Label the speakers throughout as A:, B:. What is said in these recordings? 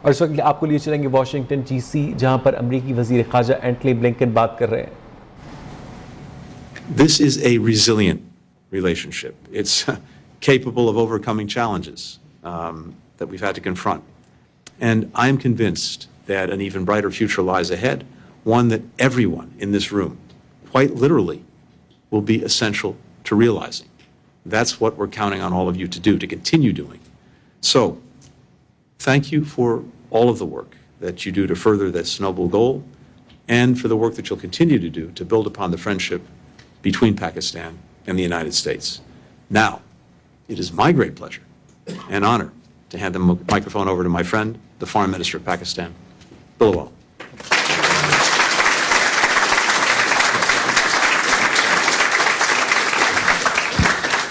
A: और इस वक्त आपको लिए चलेंगे वाशिंगटन डीसी, जहां पर अमरीकी वज़ीर ख़ारजा एंटनी ब्लिंकन बात कर रहे हैं.
B: This is a resilient relationship. It's capable of overcoming challenges that we've had to confront. And I'm convinced that an even brighter future lies ahead, one that everyone in this room, quite literally, will be essential to realizing. That's what we're counting on all of you to do, to continue doing. So, thank you for all of the work that you do to further this noble goal, and for the work that you'll continue to do to build upon the friendship between Pakistan and the United States. Now, it is my great pleasure and honor to hand the microphone over to my friend, the Foreign Minister of Pakistan, Belawal.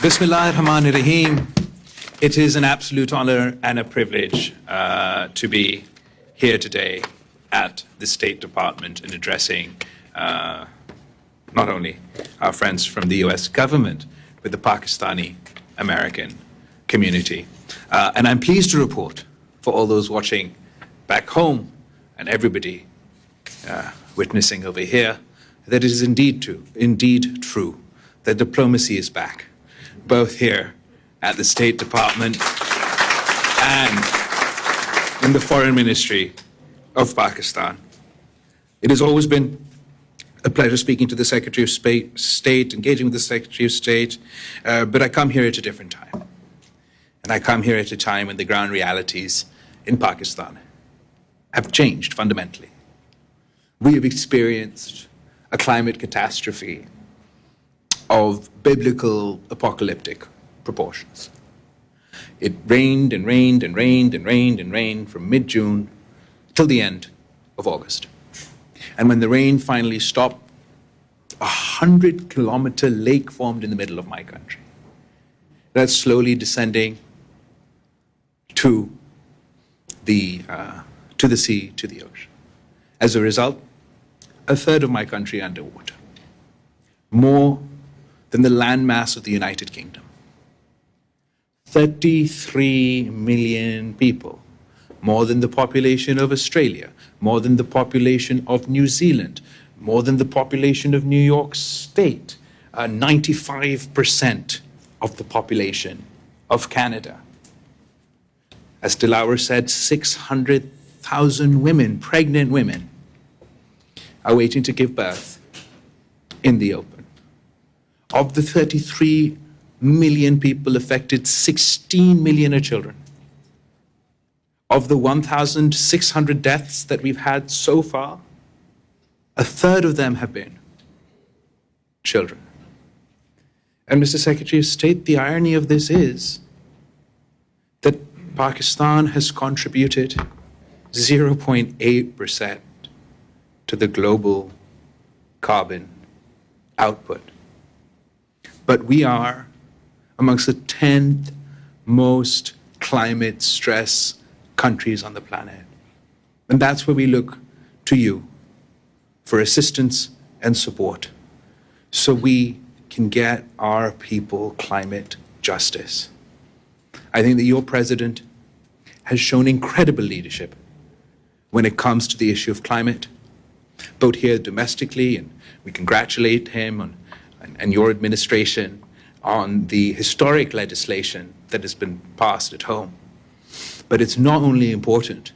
C: Bismillahir-Rahmanir-Rahim. It is an absolute honor and a privilege to be here today at the State Department and addressing not only our friends from the US government, but the Pakistani-American community. And I'm pleased to report for all those watching back home and everybody witnessing over here that it is indeed true that diplomacy is back, both here at the State Department and in the Foreign Ministry of Pakistan. It has always been a pleasure speaking to the Secretary of State, engaging with the Secretary of State, but I come here at a different time. And I come here at a time when the ground realities in Pakistan have changed fundamentally. We have experienced a climate catastrophe of biblical apocalyptic proportions. It rained and rained and rained and rained and rained from mid-June till the end of August. And when the rain finally stopped, 100-kilometer lake formed in the middle of my country. That's slowly descending to the sea, to the ocean. As a result, a third of my country underwater. More than the landmass of the United Kingdom. 33 million people, more than the population of Australia, more than the population of New Zealand, more than the population of New York State, 95% of the population of Canada. As Delaware said, 600,000 women, pregnant women, are waiting to give birth in the open. Of the 33 million people affected, 16 million are children. Of the 1,600 deaths that we've had so far, a third of them have been children. And Mr. Secretary of State, the irony of this is that Pakistan has contributed 0.8% to the global carbon output. But we are amongst the 10th most climate stress countries on the planet. And that's where we look to you for assistance and support so we can get our people climate justice. I think that your president has shown incredible leadership when it comes to the issue of climate, both here domestically, and we congratulate him and your administration on the historic legislation that has been passed at home. But it's not only important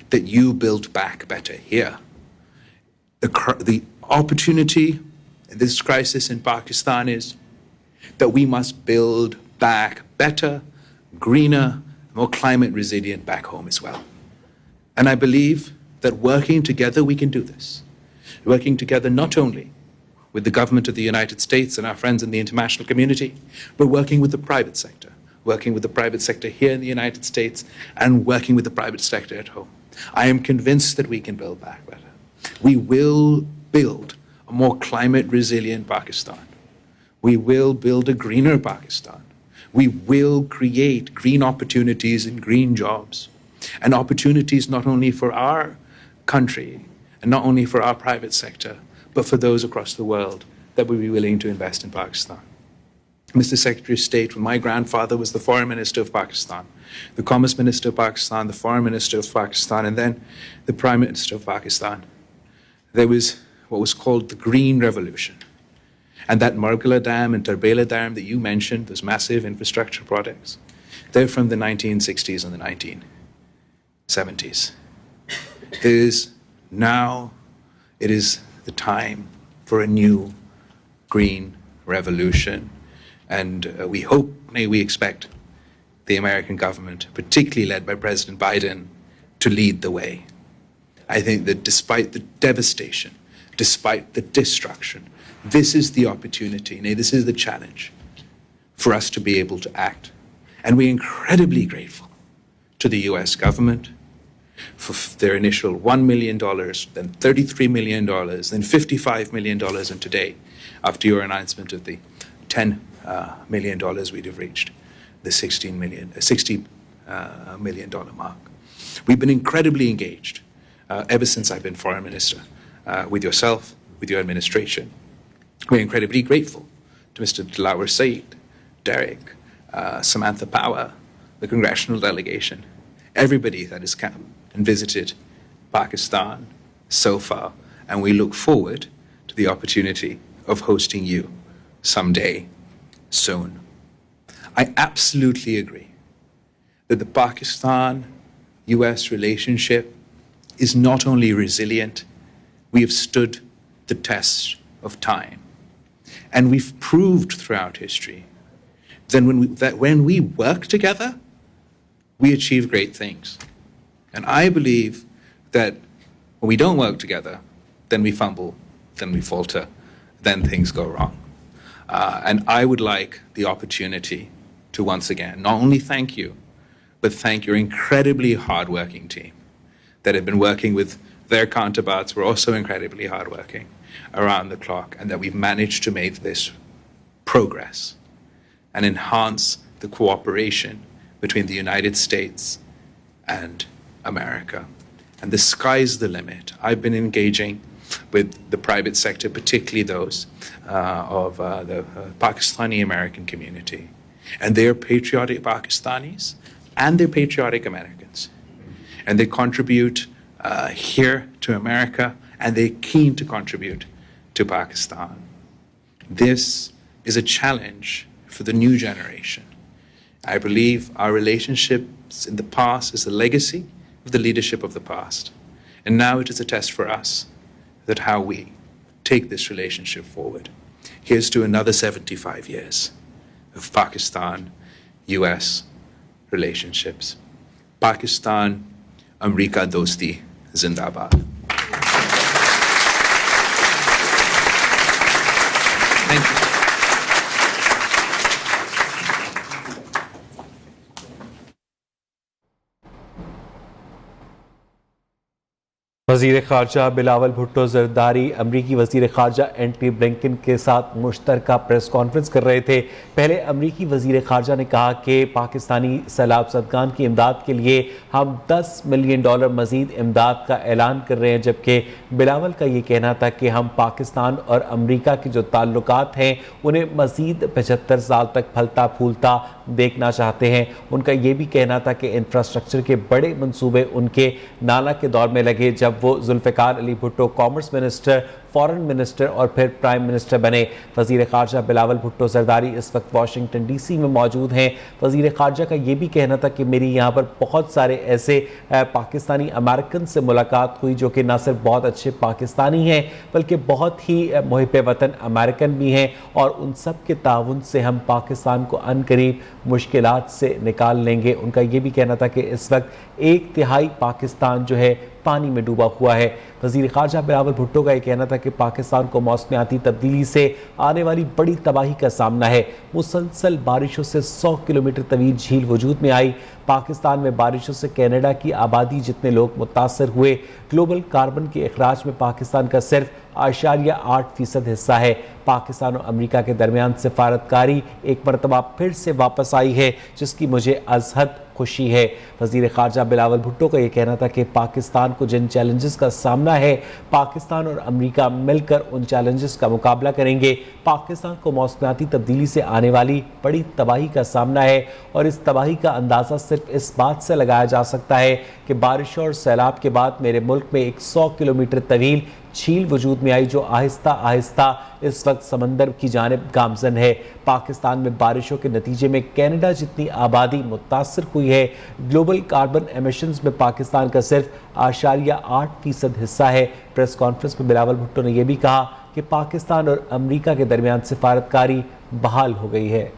C: that you build back better here. The opportunity in this crisis in Pakistan is that we must build back better, greener, more climate resilient back home as well. And I believe that working together we can do this. Working together not only with the government of the United States and our friends in the international community, but working with the private sector. Working with the private sector here in the United States and working with the private sector at home. I am convinced that we can build back better. We will build a more climate resilient Pakistan. We will build a greener Pakistan. We will create green opportunities and green jobs, and opportunities not only for our country and not only for our private sector, but for those across the world that will be willing to invest in Pakistan. Mr. Secretary of State, when my grandfather was the Foreign Minister of Pakistan, the Commerce Minister of Pakistan, the Foreign Minister of Pakistan, and then the Prime Minister of Pakistan, there was what was called the Green Revolution. And that Margala Dam and Tarbela Dam that you mentioned, those massive infrastructure projects, they're from the 1960s and the 1970s. It is the time for a new green revolution. And we hope, we expect the American government, particularly led by President Biden, to lead the way. I think that despite the devastation, despite the destruction, this is the opportunity, this is the challenge for us to be able to act. And we're incredibly grateful to the US government for their initial $1 million, then $33 million, then $55 million, and today, after your announcement of the $10 million we'd have reached, the $60 million mark. We've been incredibly engaged ever since I've been Foreign Minister with yourself, with your administration. We're incredibly grateful to Mr. Belawal Bhutto, Derek, Samantha Power, the congressional delegation, everybody that has come and visited Pakistan so far, and we look forward to the opportunity of hosting you someday soon. I absolutely agree that the Pakistan-US relationship is not only resilient, we have stood the test of time. And we've proved throughout history that when we work together, we achieve great things. And I believe that when we don't work together, then we fumble, then we falter, then things go wrong. And I would like the opportunity to once again not only thank you, but thank your incredibly hardworking team that have been working with their counterparts. We're also incredibly hardworking around the clock, and that we've managed to make this progress and enhance the cooperation between the United States and America. And the sky's the limit. I've been engaging with the private sector, particularly those of the Pakistani American community. And they're patriotic Pakistanis and they're patriotic Americans. And they contribute here to America, and they're keen to contribute to Pakistan. This is a challenge for the new generation. I believe our relationships in the past is a legacy of the leadership of the past. And now it is a test for us that how we take this relationship forward. Here's to another 75 years of Pakistan-US relationships. Pakistan, Amerika Dosti, Zindabad. Thank you.
A: वज़ीर ख़ारजा बिलावल भुट्टो ज़रदारी अमरीकी वज़ीर ख़ारजा Antony Blinken के साथ मुश्तरका press conference कर रहे थे। पहले अमरीकी वज़ीर ख़ारजा ने कहा कि पाकिस्तानी सैलाब ज़दगान की इमदाद के लिए हम $10 मिलियन मज़ीद इमदाद का ऐलान कर रहे हैं, जबकि बिलावल का ये कहना था कि हम पाकिस्तान और अमरीका के जो ताल्लुकात हैं उन्हें मज़ीद 75 साल तक फलता फूलता देखना चाहते हैं। उनका ये भी कहना था कि इंफ्रास्ट्रक्चर के बड़े मंसूबे उनके नाला के दौर में लगे जब वो Zulfikar Ali Bhutto commerce minister, foreign minister और फिर प्राइम मिनिस्टर बने। वज़ीर ख़ारजा बिलावल भुट्टो ज़रदारी इस वक्त वाशिंगटन DC में मौजूद हैं। वज़ीर ख़ारजा का ये भी कहना था कि मेरी यहाँ पर बहुत सारे ऐसे पाकिस्तानी अमेरिकन से मुलाकात हुई जो कि न सिर्फ बहुत अच्छे पाकिस्तानी हैं बल्कि बहुत ही मुहिब वतन अमेरिकन भी हैं, और उन सब के ताउन से हम पाकिस्तान को अनकरीब मुश्किलात से निकाल लेंगे। उनका ये भी कहना था कि इस वक्त 1/3 पाकिस्तान जो है पानी में डूबा हुआ है। वज़ीर ख़ारजा बिलावल भुट्टो का ये कहना था कि पाकिस्तान को मौसमियाती तब्दीली से आने वाली बड़ी तबाही का सामना है। मुसलसल बारिशों से 100 किलोमीटर तवील झील वजूद में आई। पाकिस्तान में बारिशों से कनाडा की आबादी जितने लोग मुतासर हुए। ग्लोबल कार्बन के अखराज में पाकिस्तान का सिर्फ 8% हिस्सा है। पाकिस्तान और अमेरिका के दरमियान सिफारतकारी एक मरतबा फिर से वापस आई है, जिसकी मुझे अजहद खुशी है। वज़ीर ख़ारजा बिलावल भुट्टो का यह कहना था कि पाकिस्तान को जिन चैलेंजेस का सामना है, पाकिस्तान और अमेरिका मिलकर उन चैलेंजेस का मुकाबला करेंगे। पाकिस्तान को मौसमियाती तब्दीली से आने वाली बड़ी तबाही का सामना है और इस तबाही का अंदाज़ा सिर्फ इस बात से लगाया जा सकता है कि बारिशों और सैलाब के बाद मेरे मुल्क में एक 100 किलोमीटर तवील झील वजूद में आई, जो आहिस्ता आहिस्ता इस वक्त समंदर की जानिब गामजन है। पाकिस्तान में बारिशों के नतीजे में कनाडा जितनी आबादी मुतासर हुई है। ग्लोबल कार्बन एमिशंस में पाकिस्तान का सिर्फ 8% हिस्सा है। प्रेस कॉन्फ्रेंस में बिलावल भुट्टो ने यह भी कहा कि पाकिस्तान और अमेरिका के दरमियान सिफारतकारी बहाल हो गई है।